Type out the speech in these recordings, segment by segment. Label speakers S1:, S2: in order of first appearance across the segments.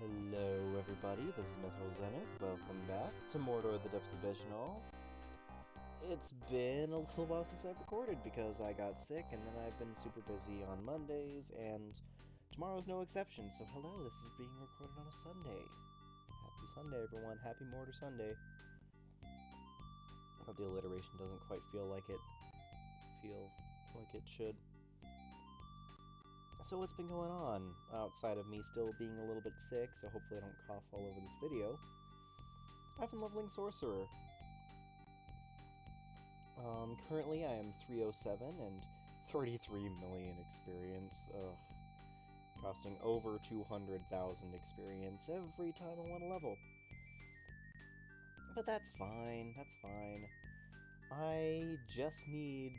S1: Hello everybody, this is Mithril Zenith. Welcome back to Mordor, the Depths of Dejenol. It's been a little while since I've recorded because I got sick and then I've been super busy on Mondays and tomorrow's no exception, so hello, this is being recorded on a Sunday. Happy Sunday everyone, happy Mordor Sunday. I hope the alliteration doesn't quite feel like it should. So what's been going on, outside of me still being a little bit sick, so hopefully I don't cough all over this video? I've been leveling Sorcerer. Currently I am 307 and 33 million experience, costing over 200,000 experience every time I want to level. But that's fine, I just need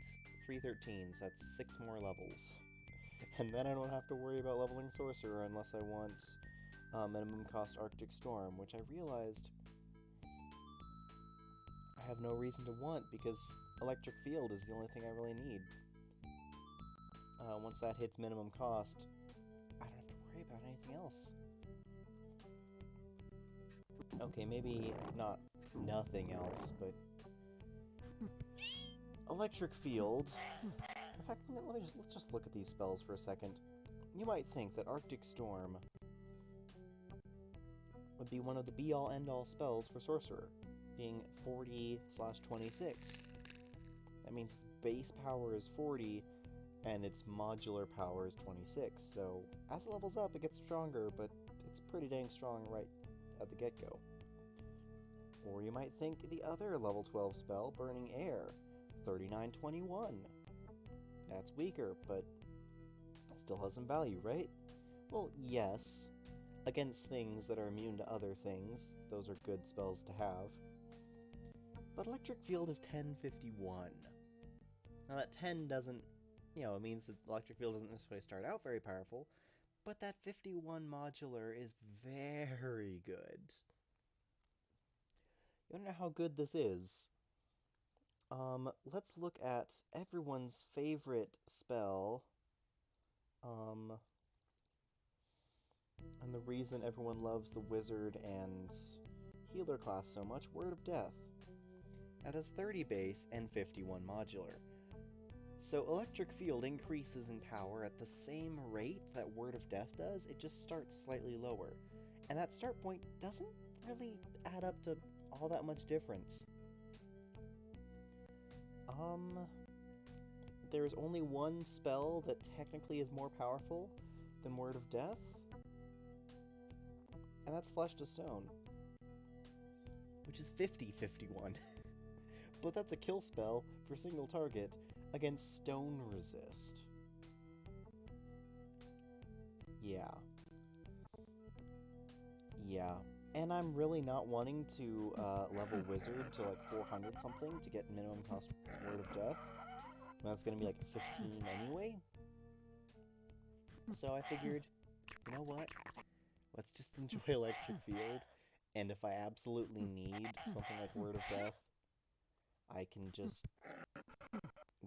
S1: 313, so that's 6 more levels. And then I don't have to worry about leveling Sorcerer unless I want minimum cost Arctic Storm, which I realized I have no reason to want because Electric Field is the only thing I really need. Once that hits minimum cost, I don't have to worry about anything else. Okay, maybe not nothing else, but Electric Field. In fact, let's just look at these spells for a second. You might think that Arctic Storm would be one of the be-all, end-all spells for Sorcerer, being 40/26. That means its base power is 40, and its modular power is 26, so as it levels up, it gets stronger, but it's pretty dang strong right at the get-go. Or you might think the other level 12 spell, Burning Air, 39/21. That's weaker, but still has some value, right? Well, yes. Against things that are immune to other things, those are good spells to have. But Electric Field is 1051. Now that 10 doesn't, it means that Electric Field doesn't necessarily start out very powerful, but that 51 modular is very good. You wanna know how good this is? Let's look at everyone's favorite spell, and the reason everyone loves the Wizard and Healer class so much, Word of Death. It has 30 base and 51 modular. So Electric Field increases in power at the same rate that Word of Death does, it just starts slightly lower. And that start point doesn't really add up to all that much difference. There's only one spell that technically is more powerful than Word of Death, and that's Flesh to Stone, which is 50/51. But that's a kill spell for single target against Stone Resist. Yeah. And I'm really not wanting to level Wizard to like 400 something to get minimum cost Word of Death. That's gonna be like 15 anyway. So I figured, you know what? Let's just enjoy Electric Field, and if I absolutely need something like Word of Death, I can just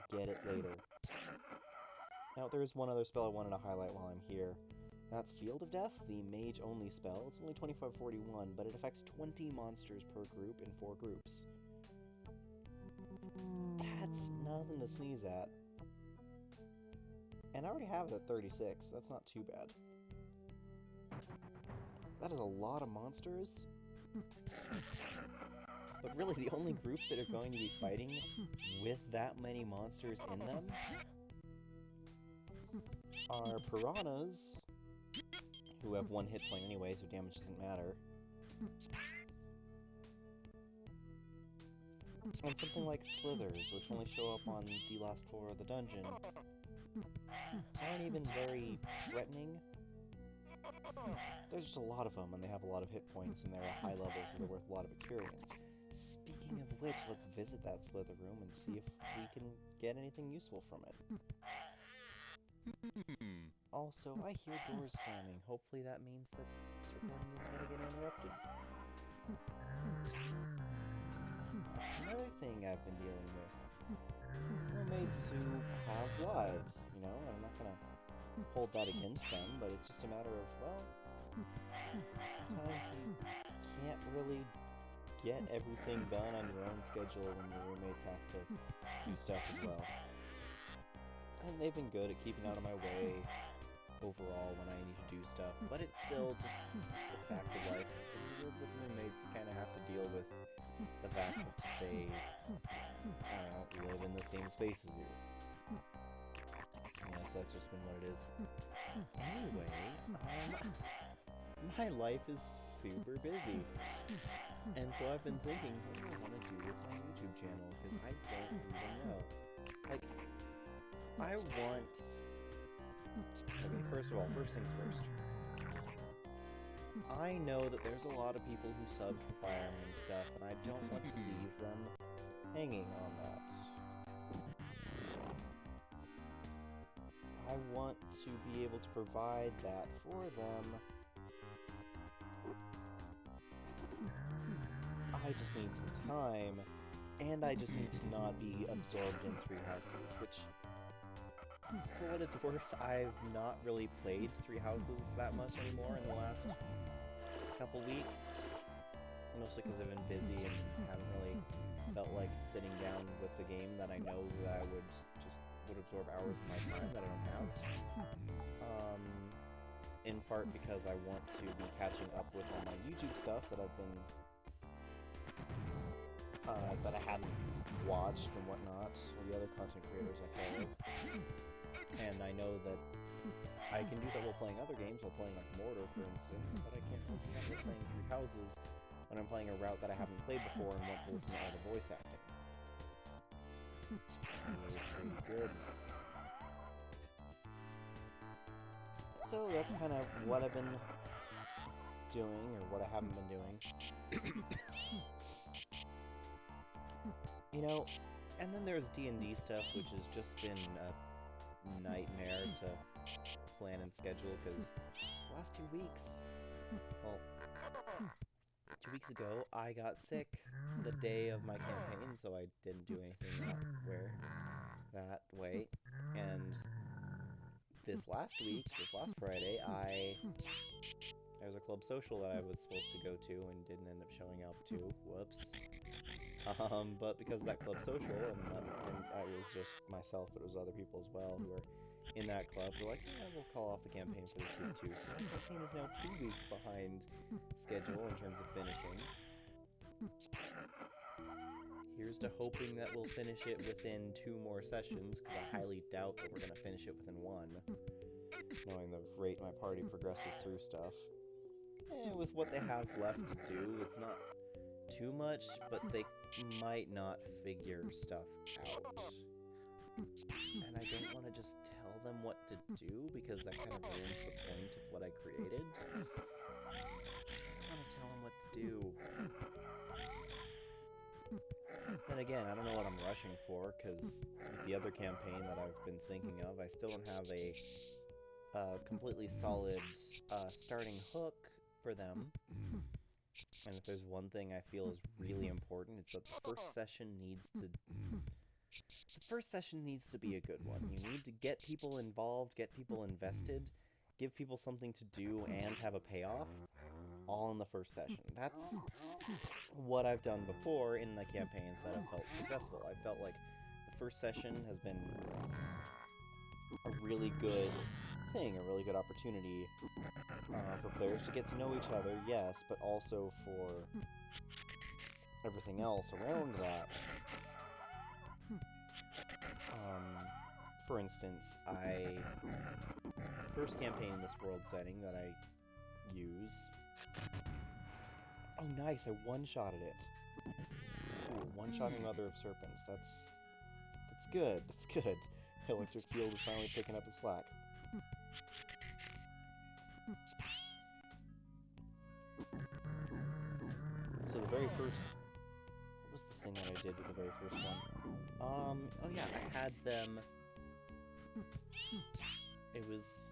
S1: get it later. Now, there's one other spell I wanted to highlight while I'm here. That's Field of Death, the mage-only spell. It's only 25/41, but it affects 20 monsters per group in 4 groups. That's nothing to sneeze at. And I already have it at 36, so that's not too bad. That is a lot of monsters. But really, the only groups that are going to be fighting with that many monsters in them are piranhas, who have 1 hit point anyway, so damage doesn't matter. And something like Slithers, which only show up on the last floor of the dungeon, aren't even very threatening. There's just a lot of them, and they have a lot of hit points, and they're at high levels, so they're worth a lot of experience. Speaking of which, let's visit that Slither room and see if we can get anything useful from it. Also, I hear doors slamming. Hopefully that means that this recording isn't going to get interrupted. That's another thing I've been dealing with. Mermaids who have lives, and I'm not going to hold that against them, but it's just a matter of, well, sometimes you can't really get everything done on your own schedule when your roommates have to do stuff as well. And they've been good at keeping out of my way overall when I need to do stuff, but it's still just the fact of life. When you live with roommates, you kind of have to deal with the fact that they live in the same space as you. Yeah, so that's just been what it is. Anyway, my life is super busy. And so I've been thinking, what do I want to do with my YouTube channel? Because I don't even know. Like, I want... Okay, first of all, first things first. I know that there's a lot of people who subbed for Fire Emblem and stuff, and I don't want to leave them hanging on that. I want to be able to provide that for them. I just need some time, and I just need to not be absorbed in Three Houses, which, for what it's worth, I've not really played Three Houses that much anymore in the last couple weeks, mostly because I've been busy and haven't really felt like sitting down with the game that I know that I would absorb hours of my time that I don't have. In part because I want to be catching up with all my YouTube stuff that I've been that I hadn't watched and whatnot, or the other content creators I follow. And I know that I can do that while playing other games, while playing like Mordor, for instance, but I can't do that while playing Three Houses when I'm playing a route that I haven't played before and want to listen to all the voice acting. It was pretty good. So that's kind of what I've been doing, or what I haven't been doing. You know, and then there's D&D stuff, which has just been a nightmare to plan and schedule, because the last 2 weeks, well, 2 weeks ago, I got sick the day of my campaign, so I didn't do anything that way, and this last Friday, there was a club social that I was supposed to go to and didn't end up showing up to. Whoops. But because of that club social, and it was just myself, but it was other people as well who were in that club, were like, yeah, we'll call off the campaign for this week too. So my campaign is now 2 weeks behind schedule in terms of finishing. Here's to hoping that we'll finish it within 2 more sessions, because I highly doubt that we're going to finish it within 1, knowing the rate my party progresses through stuff. And with what they have left to do, it's not too much, but they might not figure stuff out. And I don't want to just tell them what to do, because that kind of ruins the point of what I created. I want to tell them what to do. Then again, I don't know what I'm rushing for, because with the other campaign that I've been thinking of, I still don't have a completely solid starting hook for them. And if there's one thing I feel is really important, it's that the first session needs to be a good one. You need to get people involved, get people invested, give people something to do, and have a payoff, all in the first session. That's what I've done before in the campaigns that have felt successful. I felt like the first session has been a really good thing, a really good opportunity for players to get to know each other, yes, but also for everything else around that. For instance, first campaign in this world setting that I use... Oh, nice, I one-shotted it. Ooh, one-shotting Mother of Serpents. That's good, that's good. Electric Field is finally picking up its slack. So the very first... What was the thing that I did with the very first one? Oh yeah, I had them... It was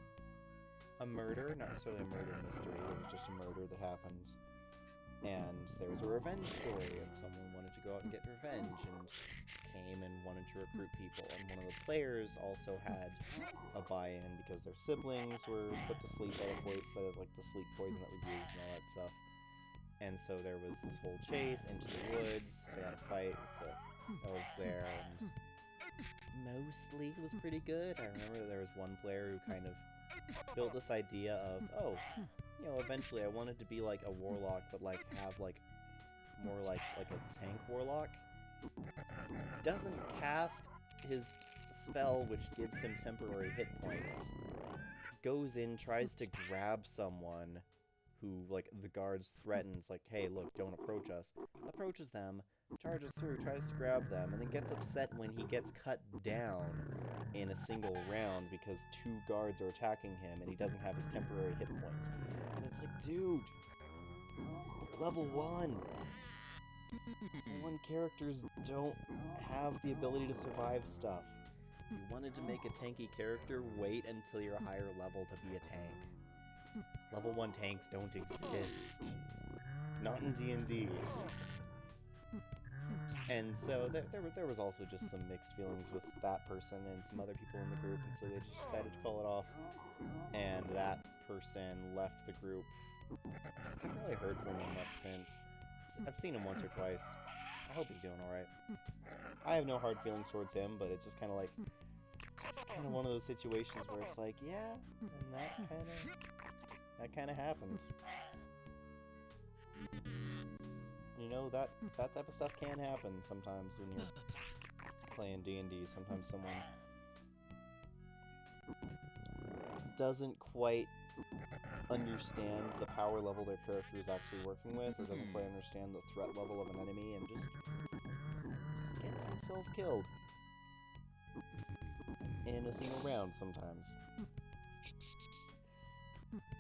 S1: a murder, not necessarily a murder mystery, it was just a murder that happened And there was a revenge story of someone wanted to go out and get revenge and came and wanted to recruit people. And one of the players also had a buy-in because their siblings were put to sleep by the sleep poison that was used and all that stuff. And so there was this whole chase into the woods. They had a fight with the elves there, and mostly it was pretty good. I remember there was one player who kind of built this idea of, oh, you know, eventually I wanted to be like a warlock, but like have like more like a tank warlock. Doesn't cast his spell, which gives him temporary hit points. Goes in, tries to grab someone who, like, the guards threatens, like, hey, look, don't approach us. Approaches them, charges through, tries to grab them, and then gets upset when he gets cut down in a single round because 2 guards are attacking him and he doesn't have his temporary hit points. And it's like, dude, you're level 1. Level 1 characters don't have the ability to survive stuff. If you wanted to make a tanky character, wait until you're a higher level to be a tank. Level 1 tanks don't exist. Not in D&D. And so there was also just some mixed feelings with that person and some other people in the group, and so they just decided to call it off. And that person left the group. I haven't really heard from him much since. I've seen him once or twice. I hope he's doing alright. I have no hard feelings towards him, but it's just kind of like... It's kind of one of those situations where it's like, yeah, and that kind of happened. You know, that type of stuff can happen sometimes when you're playing D&D. Sometimes someone doesn't quite understand the power level their character is actually working with, or doesn't quite understand the threat level of an enemy, and just gets himself killed in a single round sometimes.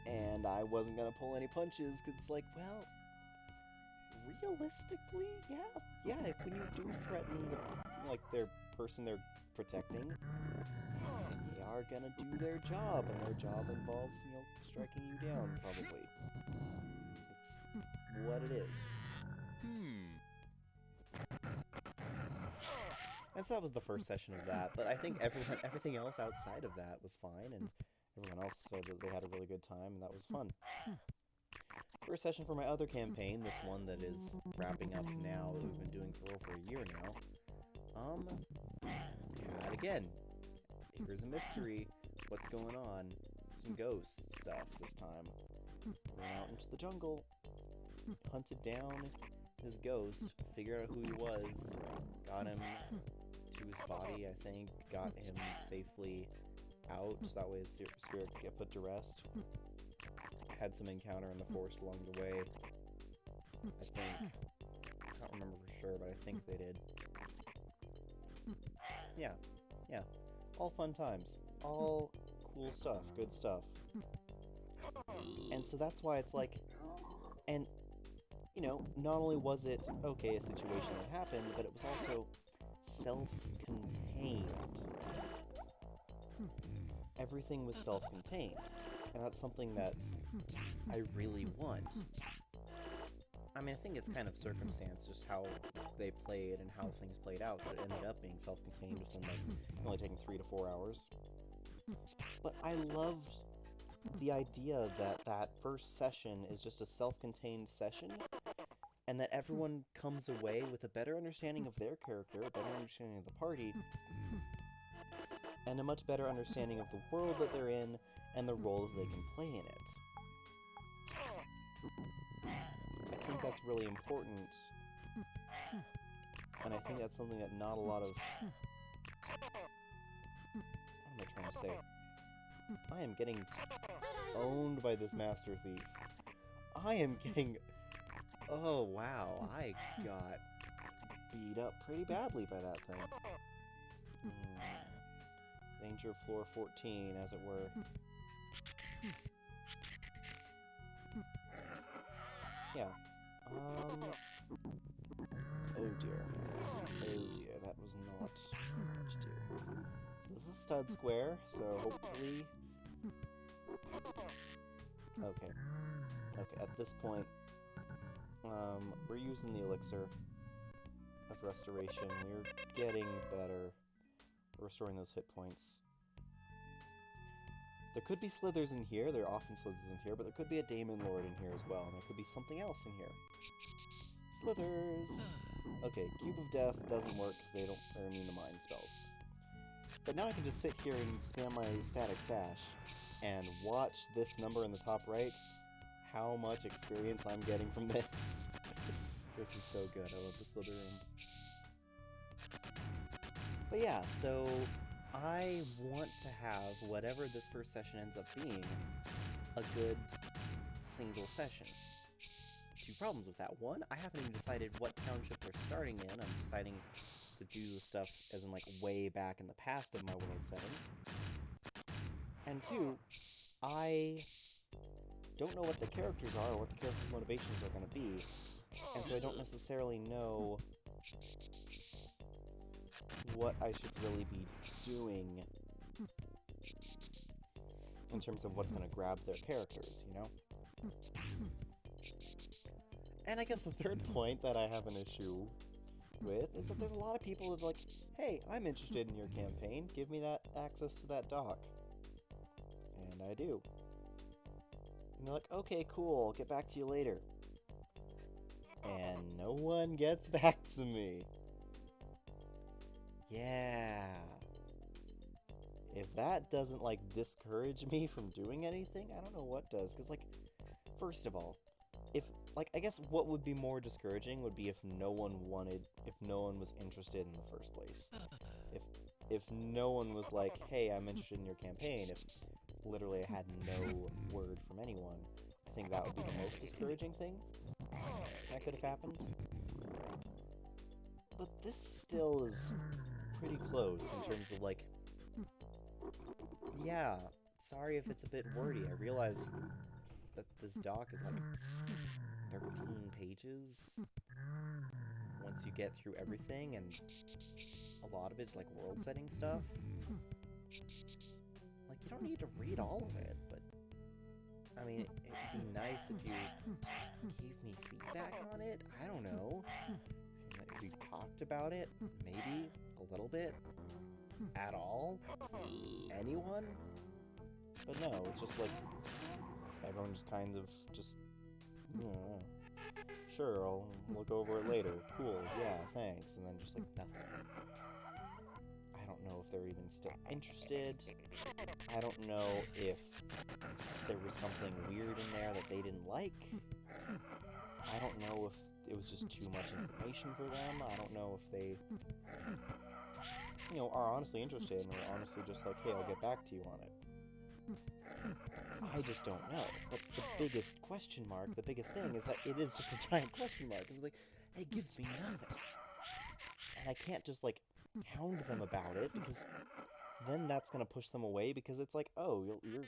S1: And I wasn't gonna pull any punches, because it's like, well, realistically, yeah, when you do threaten their person they're protecting, they are gonna do their job, and their job involves, you know, striking you down, probably. It's what it is. And so that was the first session of that, but I think everything else outside of that was fine, and everyone else said that they had a really good time, and that was fun. First session for my other campaign, this one that is wrapping up now, that we've been doing for over a year now, had again, here's a mystery, what's going on, some ghost stuff this time. Went out into the jungle, hunted down his ghost, figured out who he was, got him to his body, I think, got him safely out, so that way his spirit could get put to rest. Had some encounter in the forest along the way, I think. I don't remember for sure, but I think they did. Yeah. All fun times. All cool stuff, good stuff. And so that's why it's like, and, you know, not only was it, okay, a situation that happened, but it was also self-contained. Everything was self-contained, and that's something that I really want. I mean, I think it's kind of circumstance, just how they played and how things played out, that it ended up being self-contained within, like, only taking 3 to 4 hours. But I loved the idea that that first session is just a self-contained session, and that everyone comes away with a better understanding of their character, a better understanding of the party, and a much better understanding of the world that they're in and the role that they can play in it. I think that's really important, and I think that's something that not a lot of... What am I trying to say? I am getting owned by this Master Thief. I am getting... Oh, wow, I got beat up pretty badly by that thing. Danger of floor 14, as it were. Yeah. Oh dear. Oh dear, that was not what to do. This is stud square, so hopefully... Okay, at this point, We're using the elixir of restoration. We're getting better at restoring those hit points. There could be Slithers in here. There are often Slithers in here, but there could be a Demon Lord in here as well, and there could be something else in here. Slithers! Okay, Cube of Death doesn't work because they're immune to mind spells. But now I can just sit here and spam my static sash and watch this number in the top right, how much experience I'm getting from this. This is so good. I love the Slytherin. But yeah, so I want to have whatever this first session ends up being a good single session. Two problems with that. One, I haven't even decided what township we're starting in. I'm deciding to do the stuff as in like way back in the past of my world setting. And two, I don't know what the characters are or what the characters' motivations are going to be. And so I don't necessarily know what I should really be doing in terms of what's going to grab their characters, you know? And I guess the third point that I have an issue with is that there's a lot of people that are like, hey, I'm interested in your campaign, give me that access to that doc. And I do. And they're like, okay, cool, I'll get back to you later. And no one gets back to me. Yeah. If that doesn't, like, discourage me from doing anything, I don't know what does. Because, like, first of all, if, like, I guess what would be more discouraging would be if no one was interested in the first place. If no one was like, hey, I'm interested in your campaign, if literally I had no word from anyone, I think that would be the most discouraging thing that could have happened. But this still is pretty close in terms of, like, yeah, sorry if it's a bit wordy. I realize that this doc is like 13 pages once you get through everything, and a lot of it's like world setting stuff. Like, you don't need to read all of it, but I mean, it'd be nice if you gave me feedback on it. I don't know. If you talked about it, maybe a little bit, at all, anyone. But no, it's just like everyone just kind of just, you know, sure, I'll look over it later. Cool, yeah, thanks, and then just like nothing. I don't know if they're even still interested. I don't know if there was something weird in there that they didn't like. I don't know if it was just too much information for them. I don't know if they, you know, are honestly interested and are honestly just like, hey, I'll get back to you on it. I just don't know. But the biggest question mark, the biggest thing is that it is just a giant question mark. It's like, they give me nothing. And I can't just, like, hound them about it, because then that's going to push them away, because it's like, oh, you're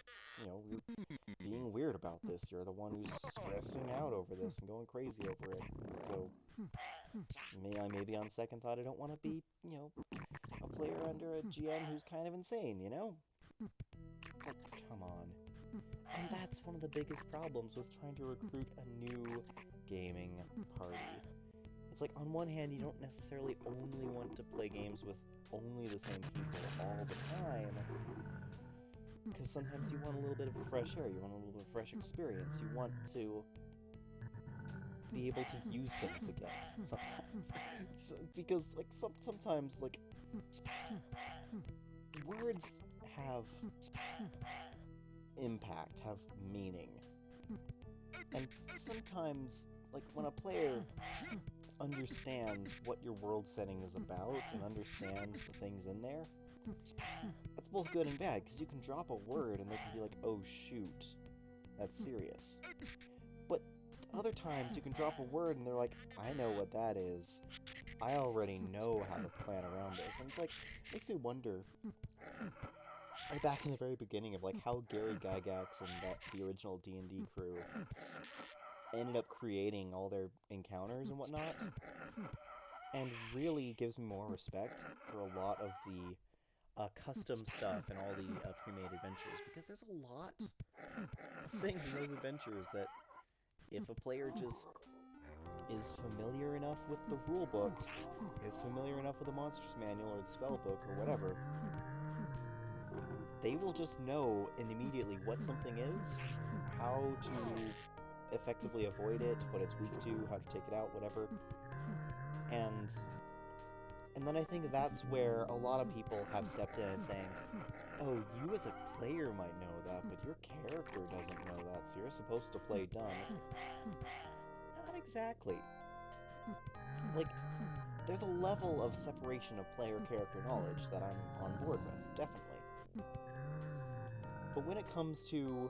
S1: being weird about this. You're the one who's stressing out over this and going crazy over it. So, maybe on second thought, I don't want to be, you know, a player under a GM who's kind of insane, you know? It's like, come on. And that's one of the biggest problems with trying to recruit a new gaming party. It's like, on one hand, you don't necessarily only want to play games with only the same people all the time, because sometimes you want a little bit of fresh air, you want a little bit of fresh experience, you want to be able to use things again, sometimes. Because, like, sometimes, like, words have impact, have meaning. And sometimes, like, when a player understands what your world setting is about and understands the things in there, that's both good and bad, because you can drop a word and they can be like, oh shoot, that's serious. But other times you can drop a word and they're like, I know what that is. I already know how to plan around this. And it's like, it makes me wonder, right back in the very beginning, of like how Gary Gygax and the original D&D crew ended up creating all their encounters and whatnot, and really gives me more respect for a lot of the custom stuff and all the pre-made adventures, because there's a lot of things in those adventures that if a player just is familiar enough with the rulebook, is familiar enough with the monster's manual or the spell book or whatever, they will just know immediately what something is, how to effectively avoid it, what it's weak to, how to take it out, whatever. And then I think that's where a lot of people have stepped in and saying, oh, you as a player might know that, but your character doesn't know that, so you're supposed to play dumb. It's like, not exactly. Like, there's a level of separation of player-character knowledge that I'm on board with, definitely. But when it comes to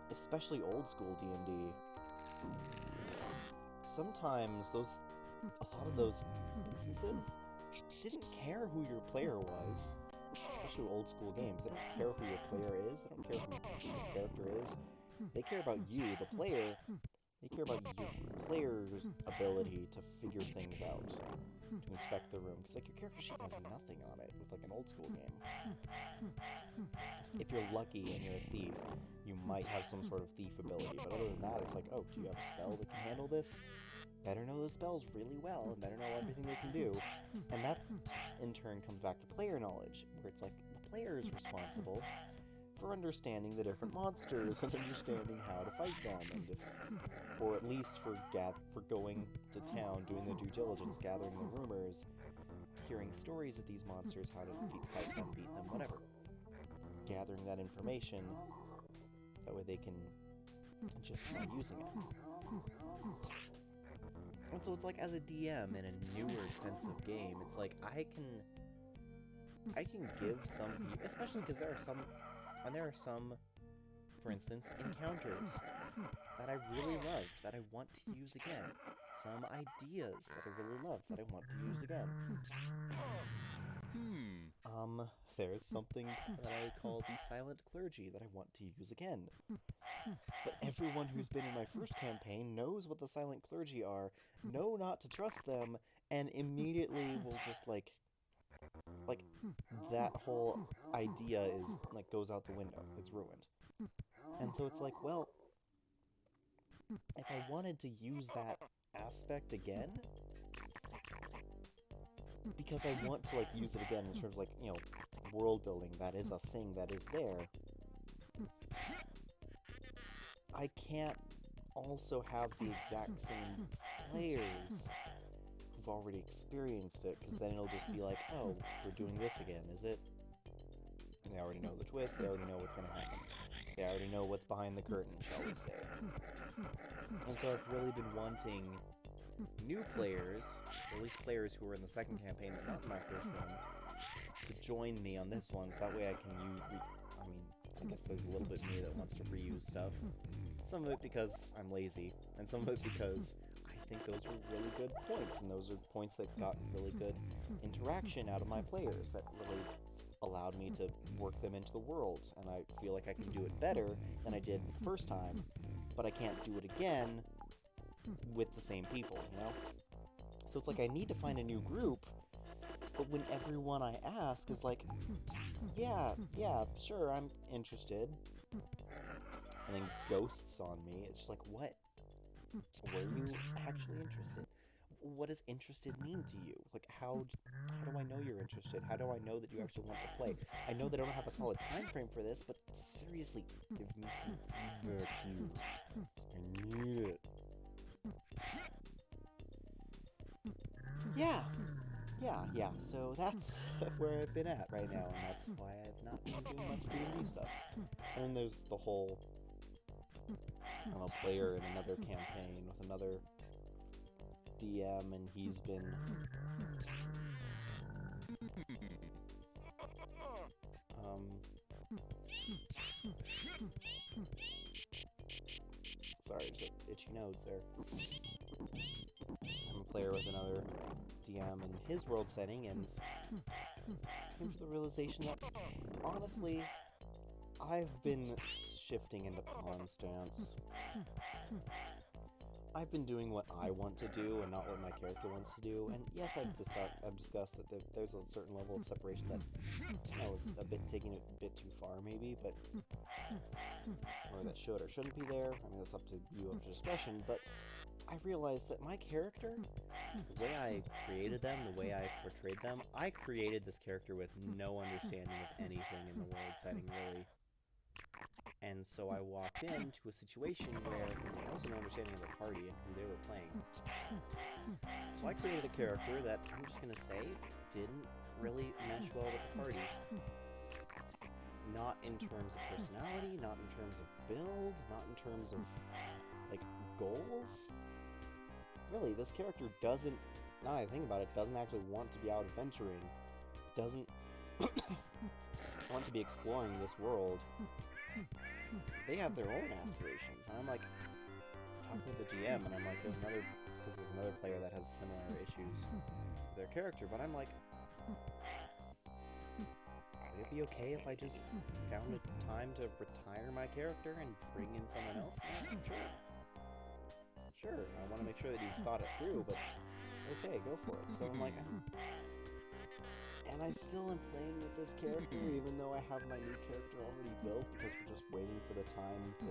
S1: especially old-school D&D, sometimes a lot of those instances didn't care who your player was, especially old-school games. They don't care who your player is, they don't care who your character is. They care about you, the player. They care about your player's ability to figure things out, to inspect the room. Because, like, your character sheet has nothing on it with, like, an old-school game. If you're lucky and you're a thief, you might have some sort of thief ability. But other than that, it's like, oh, do you have a spell that can handle this? Better know those spells really well, and better know everything they can do. And that, in turn, comes back to player knowledge, where it's like, the player is responsible for understanding the different monsters and understanding how to fight them, and or at least for going to town, doing the due diligence, gathering the rumors, hearing stories of these monsters, how to fight them, beat them, whatever. Gathering that information, that way they can justify using it. And so it's like, as a DM in a newer sense of game, it's like I can give some people, especially because there are some, for instance, encounters that I really loved, that I want to use again. Some ideas that I really loved that I want to use again. There's something that I call the silent clergy that I want to use again. But everyone who's been in my first campaign knows what the silent clergy are, know not to trust them, and immediately will just, like, that whole idea is, like, goes out the window. It's ruined. And so it's like, well, if I wanted to use that aspect again, because I want to, like, use it again in terms of, like, you know, world building, that is a thing that is there, I can't also have the exact same players who've already experienced it, because then it'll just be like, oh, we're doing this again, is it? And they already know the twist, they already know what's going to happen. They already know what's behind the curtain, shall we say. And so I've really been wanting new players, or at least players who were in the second campaign but not in my first one, to join me on this one, so that way I can I guess there's a little bit of me that wants to reuse stuff. Some of it because I'm lazy, and some of it because I think those were really good points, and those are points that got really good interaction out of my players, that really allowed me to work them into the world, and I feel like I can do it better than I did the first time, but I can't do it again with the same people, you know? So it's like I need to find a new group, but when everyone I ask is like, yeah, sure, I'm interested, and then ghosts on me, it's just like, what? Were you actually interested? What does interested mean to you? Like, how do I know you're interested? How do I know that you actually want to play? I know that I don't have a solid time frame for this, but seriously, give me some feedback here. I need it. Yeah, so that's where I've been at right now, and that's why I've not been doing much D&D stuff. And then there's the whole, I'm a player in another campaign with another DM, and he's been sorry, there's an itchy nose there. I'm a player with another DM in his world setting, and came to the realization that, honestly, I've been shifting into pawn stance. I've been doing what I want to do and not what my character wants to do, and yes, I've discussed that there's a certain level of separation that I was taking it a bit too far, maybe, but or that should or shouldn't be there. I mean, that's up to you of discretion, but I realized that my character, the way I created them, the way I portrayed them, I created this character with no understanding of anything in the world setting, really. And so I walked into a situation where I wasn't understanding of the party and who they were playing. So I created a character that, I'm just gonna say, didn't really mesh well with the party. Not in terms of personality, not in terms of build, not in terms of, like, goals. Really, this character doesn't, now that I think about it, doesn't actually want to be out adventuring. Doesn't want to be exploring this world. They have their own aspirations, and I'm like, talking with the GM, and I'm like, there's another player that has similar issues with their character, but I'm like, would it be okay if I just found a time to retire my character and bring in someone else? Sure, I want to make sure that you've thought it through, but okay, go for it. So I'm like, and I still am playing with this character, even though I have my new character already built, because we're just waiting for the time to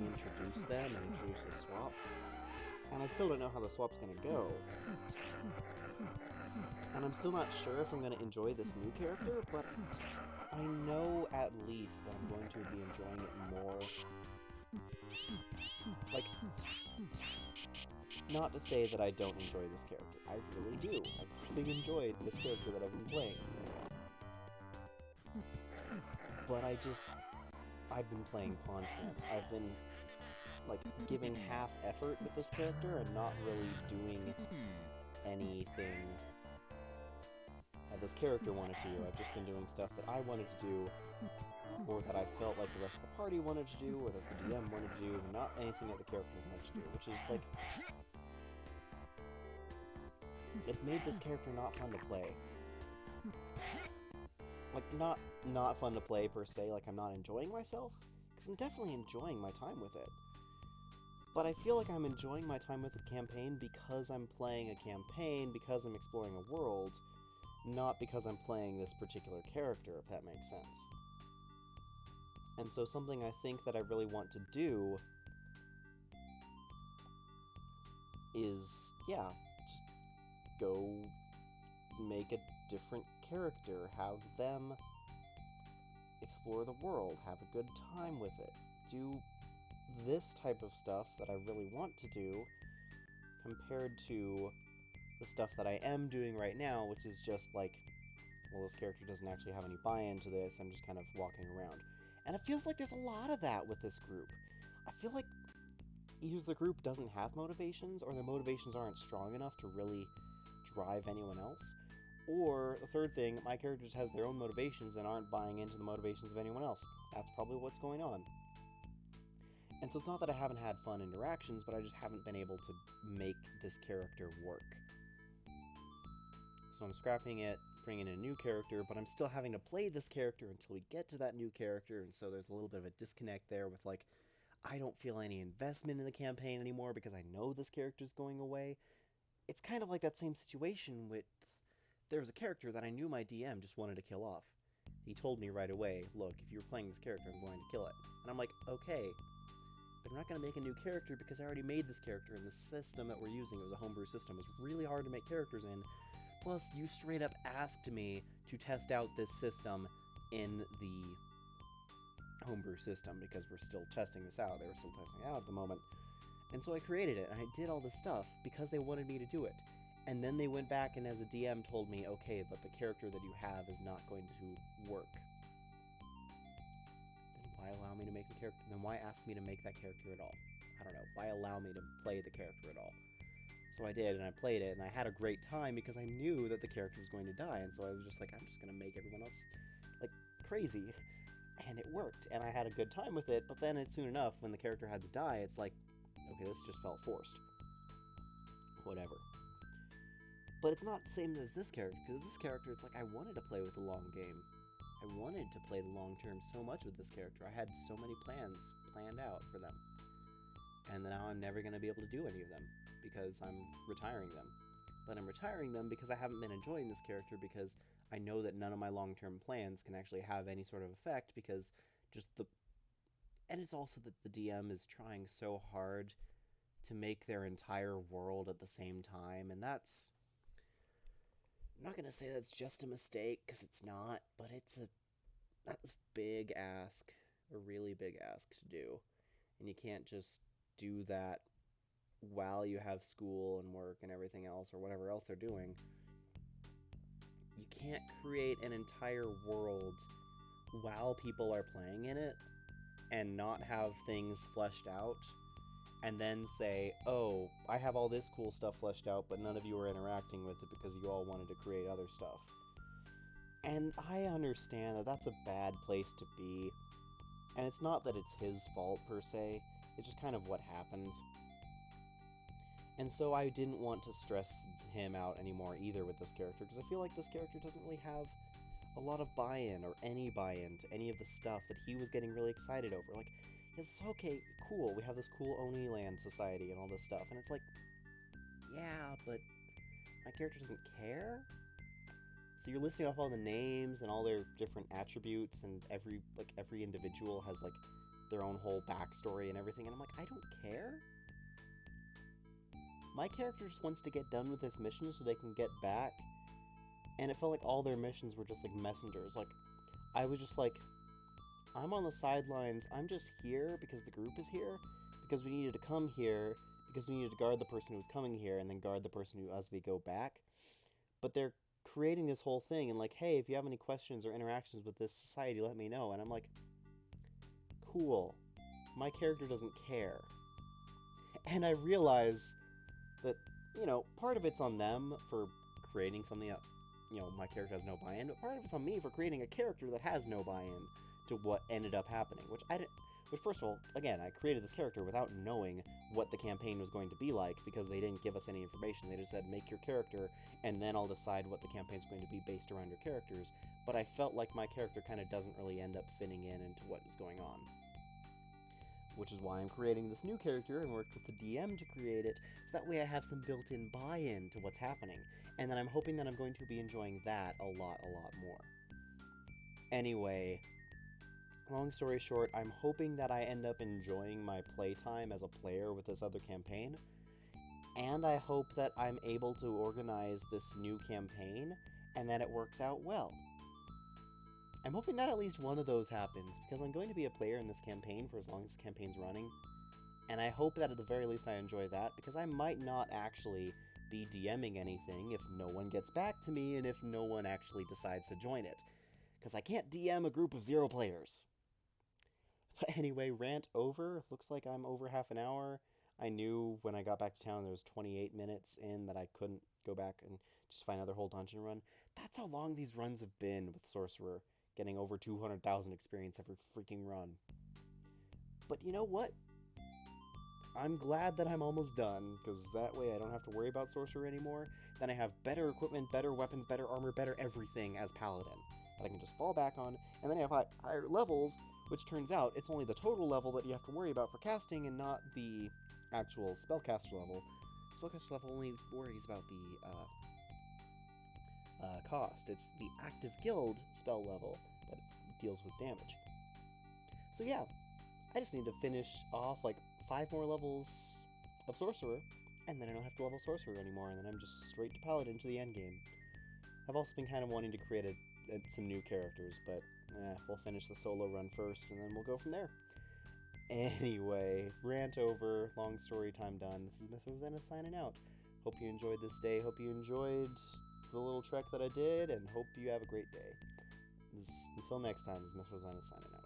S1: reintroduce them and introduce the swap. And I still don't know how the swap's going to go. And I'm still not sure if I'm going to enjoy this new character, but I know at least that I'm going to be enjoying it more. Like, not to say that I don't enjoy this character. I really do. I've really enjoyed this character that I've been playing. But I've been playing pawn stance. I've been, like, giving half effort with this character and not really doing anything that this character wanted to do. I've just been doing stuff that I wanted to do, or that I felt like the rest of the party wanted to do, or that the DM wanted to do, not anything that the character wanted to do, which is, like, it's made this character not fun to play. Like, not fun to play per se, like I'm not enjoying myself, because I'm definitely enjoying my time with it. But I feel like I'm enjoying my time with the campaign because I'm playing a campaign, because I'm exploring a world, not because I'm playing this particular character, if that makes sense. And so something I think that I really want to do is, yeah, just go make a different character, have them explore the world, have a good time with it, do this type of stuff that I really want to do, compared to the stuff that I am doing right now, which is just like, well, this character doesn't actually have any buy-in to this, I'm just kind of walking around. And it feels like there's a lot of that with this group. I feel like either the group doesn't have motivations, or their motivations aren't strong enough to really drive anyone else. Or, the third thing, my character just has their own motivations and aren't buying into the motivations of anyone else. That's probably what's going on. And so it's not that I haven't had fun interactions, but I just haven't been able to make this character work. So I'm scrapping it, bringing in a new character, but I'm still having to play this character until we get to that new character, and so there's a little bit of a disconnect there with, like, I don't feel any investment in the campaign anymore because I know this character's going away. It's kind of like that same situation with, there was a character that I knew my DM just wanted to kill off. He told me right away, look, if you're playing this character, I'm going to kill it. And I'm like, okay, but I'm not going to make a new character because I already made this character, and the system that we're using, it was a homebrew system, it was really hard to make characters in. Plus, you straight up asked me to test out this system in the homebrew system because we're still testing this out. They were still testing it out at the moment. And so I created it, and I did all this stuff because they wanted me to do it. And then they went back and as a DM told me, okay, but the character that you have is not going to work. Then why allow me to make the character? Then why ask me to make that character at all? I don't know. Why allow me to play the character at all? So I did, and I played it, and I had a great time because I knew that the character was going to die, and so I was just like, I'm just going to make everyone else, like, crazy. And it worked, and I had a good time with it, but then soon enough, when the character had to die, it's like, okay, this just felt forced. Whatever. But it's not the same as this character, because this character, it's like I wanted to play with the long game. I wanted to play the long term so much with this character. I had so many plans planned out for them. and now I'm never going to be able to do any of them because I'm retiring them. But I'm retiring them because I haven't been enjoying this character, because I know that none of my long-term plans can actually have any sort of effect, because and it's also that the DM is trying so hard to make their entire world at the same time, and that's... I'm not going to say that's just a mistake, because it's not, but that's a big ask, a really big ask to do. And you can't just do that while you have school and work and everything else, or whatever else they're doing. You can't create an entire world while people are playing in it and not have things fleshed out, and then say, oh, I have all this cool stuff fleshed out, but none of you are interacting with it because you all wanted to create other stuff. And I understand that that's a bad place to be, and it's not that it's his fault per se, it's just kind of what happened. And so I didn't want to stress him out anymore either with this character, because I feel like this character doesn't really have a lot of buy-in, or any buy-in to any of the stuff that he was getting really excited over. Like, it's okay, cool, we have this cool Oni land society and all this stuff, and it's like, yeah, but my character doesn't care? So you're listing off all the names and all their different attributes, and every individual has, like, their own whole backstory and everything, and I'm like, I don't care? My character just wants to get done with this mission so they can get back, and it felt like all their missions were just, like, messengers. Like, I was just like, I'm on the sidelines, I'm just here because the group is here, because we needed to come here, because we needed to guard the person who was coming here, and then guard the person who, as they go back. But they're creating this whole thing, and like, hey, if you have any questions or interactions with this society, let me know. And I'm like, cool, my character doesn't care. And I realize that, you know, part of it's on them for creating something that, you know, my character has no buy-in, but part of it's on me for creating a character that has no buy-in to what ended up happening, which first of all, again, I created this character without knowing what the campaign was going to be like, because they didn't give us any information. They just said, make your character, and then I'll decide what the campaign's going to be based around your characters. But I felt like my character kind of doesn't really end up fitting into what is going on. Which is why I'm creating this new character and worked with the DM to create it, so that way I have some built-in buy-in to what's happening. And then I'm hoping that I'm going to be enjoying that a lot more. Anyway, long story short, I'm hoping that I end up enjoying my playtime as a player with this other campaign, and I hope that I'm able to organize this new campaign and that it works out well. I'm hoping that at least one of those happens, because I'm going to be a player in this campaign for as long as this campaign's running, and I hope that at the very least I enjoy that, because I might not actually be DMing anything if no one gets back to me and if no one actually decides to join it, because I can't DM a group of 0 players. But anyway, rant over. Looks like I'm over half an hour. I knew when I got back to town there was 28 minutes in that I couldn't go back and just find another whole dungeon run. That's how long these runs have been with Sorcerer, getting over 200,000 experience every freaking run. But you know what? I'm glad that I'm almost done, because that way I don't have to worry about Sorcerer anymore. Then I have better equipment, better weapons, better armor, better everything as Paladin that I can just fall back on, and then I have higher levels, which turns out it's only the total level that you have to worry about for casting and not the actual spellcaster level. Spellcaster level only worries about the cost. It's the active guild spell level that deals with damage. So yeah, I just need to finish off like 5 more levels of Sorcerer, and then I don't have to level Sorcerer anymore, and then I'm just straight to Paladin to the endgame. I've also been kind of wanting to create some new characters, but we'll finish the solo run first, and then we'll go from there. Anyway, rant over, long story time done. This is Miss Rosanna signing out. Hope you enjoyed this day, hope you enjoyed the little trek that I did, and hope you have a great day. Until next time, this is Miss Rosanna signing out.